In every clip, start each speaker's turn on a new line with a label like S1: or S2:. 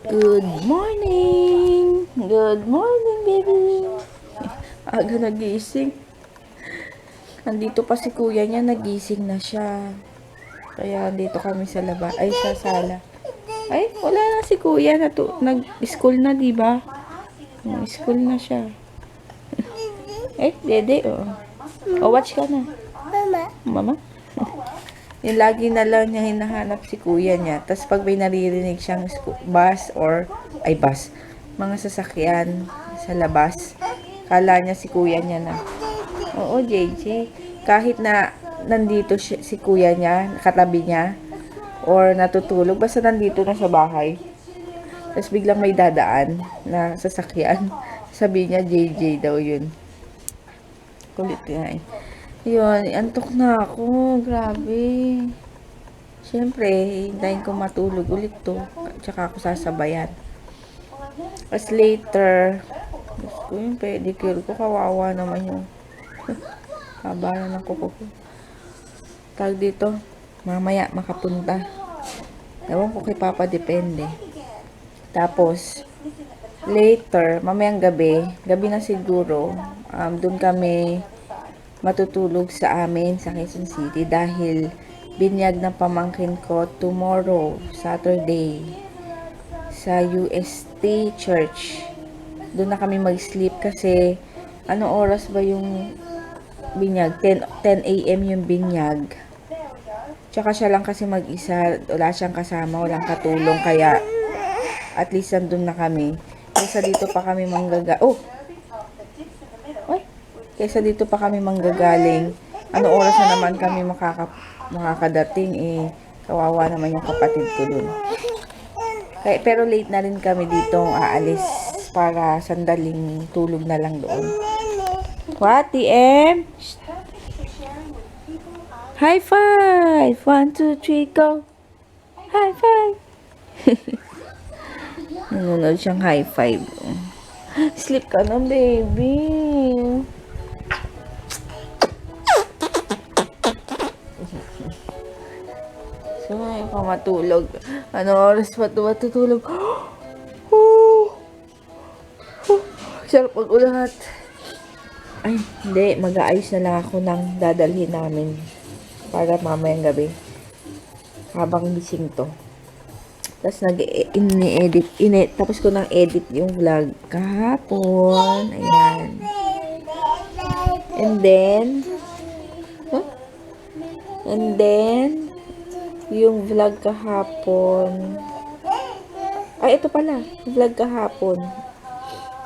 S1: Good morning! Good morning, baby! Aga nagising. Nandito pa si kuya niya, nagising na siya. Kaya dito kami sa sa sala. Ay, wala na si kuya. Nag-school na, di ba? School na siya. Dede, oh. Watch ka na. Mama? Yung lagi na lang niya hinahanap si kuya niya. Tapos pag may naririnig siyang bus, mga sasakyan sa labas, kala niya si kuya niya na. Oo, JJ. Kahit na nandito si kuya niya, katabi niya, or natutulog, basta nandito na sa bahay. Tapos biglang may dadaan na sasakyan. Sabi niya, JJ daw yun. Kulit nga eh. Yun, antok na ako. Grabe. Siyempre, hintayin ko matulog ulit to. Tsaka ako sasabayan. As later, gusto ko yung pedicure ko. Kawawa naman yung haba na ng kuko ko. Tag dito, mamaya makapunta. Ewan ko kay Papa, depende. Tapos, later, mamayang gabi na siguro, doon kami matutulog sa amin sa Quezon City dahil binyag ng pamangkin ko tomorrow, Saturday, sa UST Church. Doon na kami mag-sleep kasi anong oras ba yung binyag? 10 a.m. yung binyag. Tsaka siya lang kasi mag-isa, wala siyang kasama, walang katulong, kaya at least nandun na kami. Kaysa dito pa kami Kaysa dito pa kami manggagaling. Ano oras na naman kami makakadating kawawa naman yung kapatid ko dun. Pero late na rin kami dito aalis para sandaling tulog na lang doon. What, TM? High five! 1, 2, 3, go! High five! Nanonood siyang high five. Sleep ka na, baby. So, ngayon pa matulog. Ano oras pa ito matutulog? Sarap mag-ulat. Ay, hindi. Mag-aayos na lang ako ng dadalhin namin para mamayang gabi. Habang gising to. Tapos tapos ko nang edit yung vlog kahapon. Ayan. And then, yung vlog kahapon. Ay, ito pala. Vlog kahapon.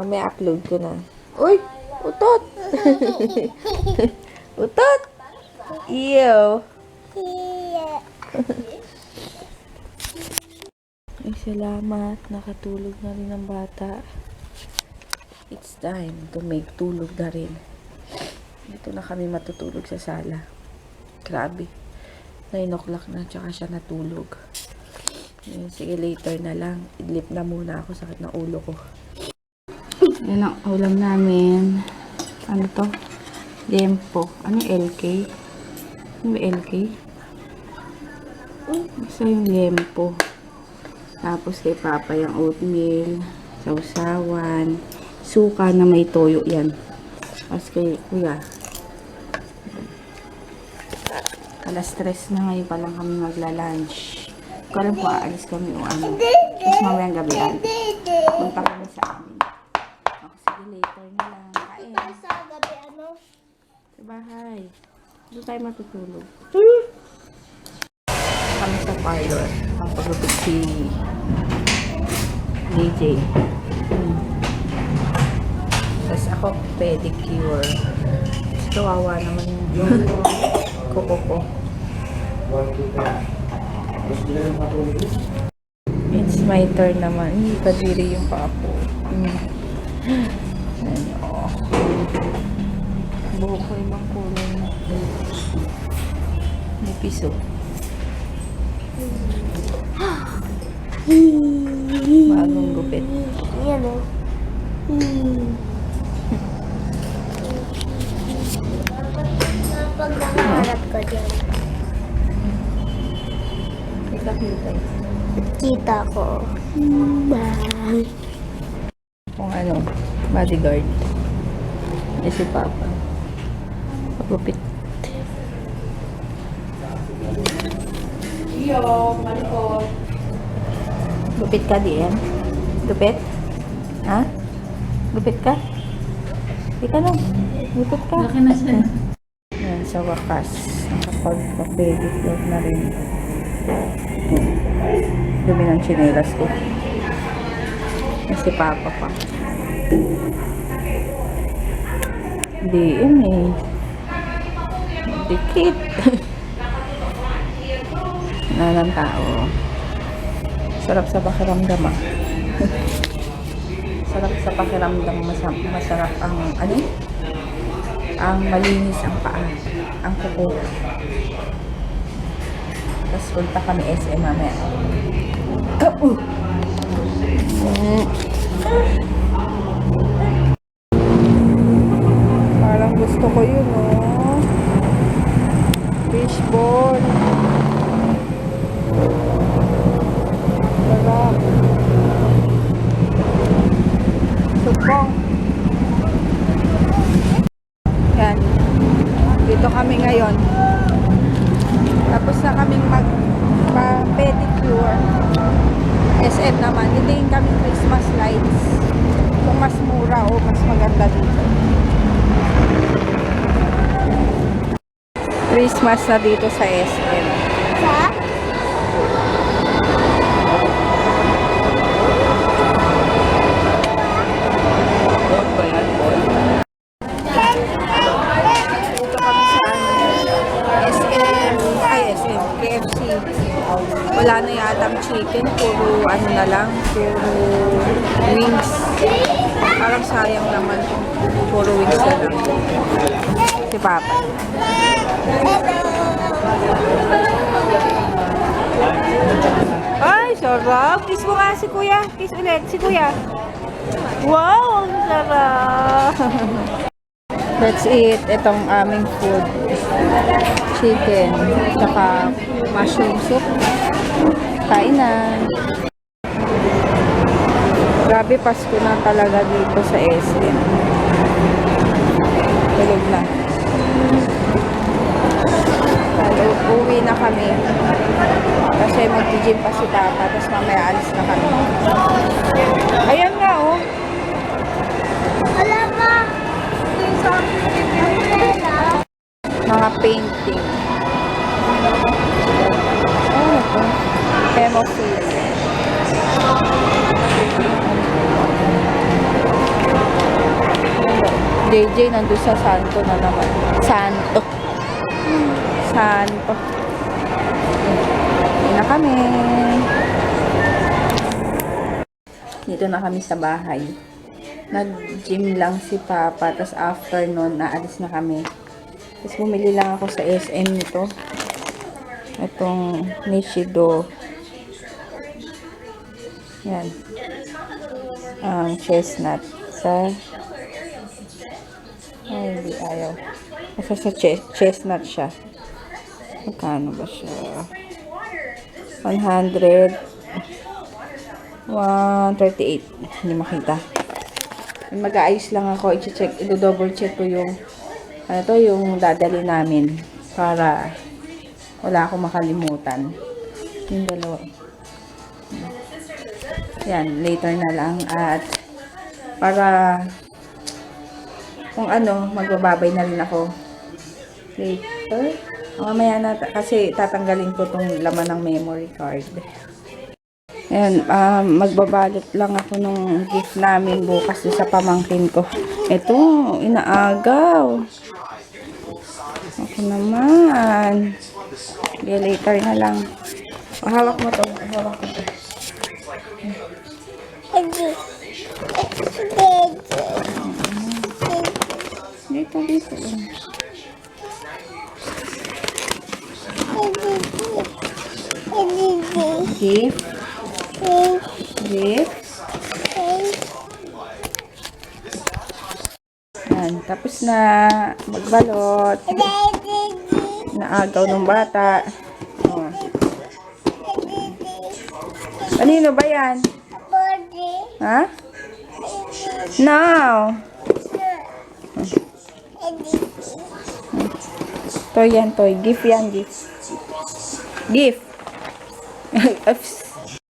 S1: Mamaya upload ko na. Uy! Utot! Utot! Ew! Ay, salamat. Nakatulog na rin ang bata. It's time to make tulog na rin. Dito na kami matutulog sa sala. Grabe. 9 o'clock na, tsaka siya natulog. Sige, later na lang. Idlip na muna ako, sakit na ulo ko. Yan ang ulam namin. Ano to? Gempo. Ano yung LK? Ano yung LK? Basta yung Gempo. Tapos kay Papa yung oatmeal, sausawan, suka na may toyo yan. Tapos kay Kuya, alas 3 na ngayon pa lang kami magla-lunch. Kung alam po, aalis kami o ano. Tapos mamayang gabi punta kami sa amin. Sige, later na lang. Kain.
S2: Sa gabi,
S1: Sa bahay. Doon tayo matutulog. Kami sa parlor. Ang paglupit si DJ. Tapos ako, pedicure. Tapos kawawa naman yung kuko ko. It's my turn naman. Hindi kadiri yung papo. Ano. Buhok ko ibang kulay na. May piso. Bagong gupit.
S2: Yan o. Pag nakaharap ka dyan.
S1: Ikakita.
S2: Tita ko. Bye.
S1: Kung ano, bodyguard. Eh si Papa. Pagupit. Iyo, malikot. Gupit ka diyan? Gupit? Ha? Gupit ka? Di ka na. Gupit ka.
S3: Laki na siya.
S1: Yan, sa wakas. Nakapag-pedicure na rin. Dumi ng tsinelas ko. Si Papa pa. Hindi yun eh. Dikit. Nanang tao. Sarap sa pakiramdam ah. Sarap sa pakiramdam. Masarap ang ano? Ang malinis ang paa. Ang kuko. Tapos punta kami SM mamaya. Parang gusto ko yun, oh. Fishball. Sarap. Supong. Yan. Dito kami ngayon. Tapos na kaming mag-pedicure. SM naman. Hindi kami Christmas lights. Kung mas mura o mas maganda dito. Christmas na dito sa SM.
S2: Sa?
S1: Dito kami sa SM. Ay, SM. KFC. Wala na yatang chicken. Puro ano na lang. Puro wings. Parang sayang naman. Puro wings na lang. Si Papa. Ay, sarap. Kiss mo nga si Kuya. Kiss ulit si Kuya. Wow, ang sarap. That's it. Itong aming food. Chicken. Tsaka mushroom soup. Kain na. Grabe, Pasko na talaga dito sa SM. Tulog na. Uwi na kami. Kasi mag-gym pa si Papa. Tapos mamaya alis na kami. Ayan nga, oh.
S2: Alam mo.
S1: Mga painting. Ano ito? Hemophilia. JJ nandun sa Santo na naman. Santo. Santo. Hindi na kami. Dito na kami sa bahay. Nag-gym lang si Papa. Tapos after nun, naalis na kami. Tapos bumili lang ako sa SM nito. Itong Nishido. Yan. Chestnut. Ay, hindi ayaw. Kasi sa chestnut siya. Magkano ba siya? 100. 138. Hindi makita. Mag-aayos lang ako. I-check. I-double check ko yung ano to, yung dadali namin. Para wala akong makalimutan. Yung dalawa. Yan. Later na lang. At para kung ano, magbababay na rin ako. Later. Mamaya na, kasi tatanggalin ko tong laman ng memory card. Ayan, magbabalot lang ako nung gift namin bukas sa pamangkin ko. Ito, inaagaw. Ako naman. Okay, later na lang. Hawak mo to. Hawak mo to. Dito, dito. Gift. Gift. Yan, tapos na magbalot. Naagaw ng bata. Oh. Kanino ba yan? Ha? No. Toy yan, toy. Gift yan, gift. Gift.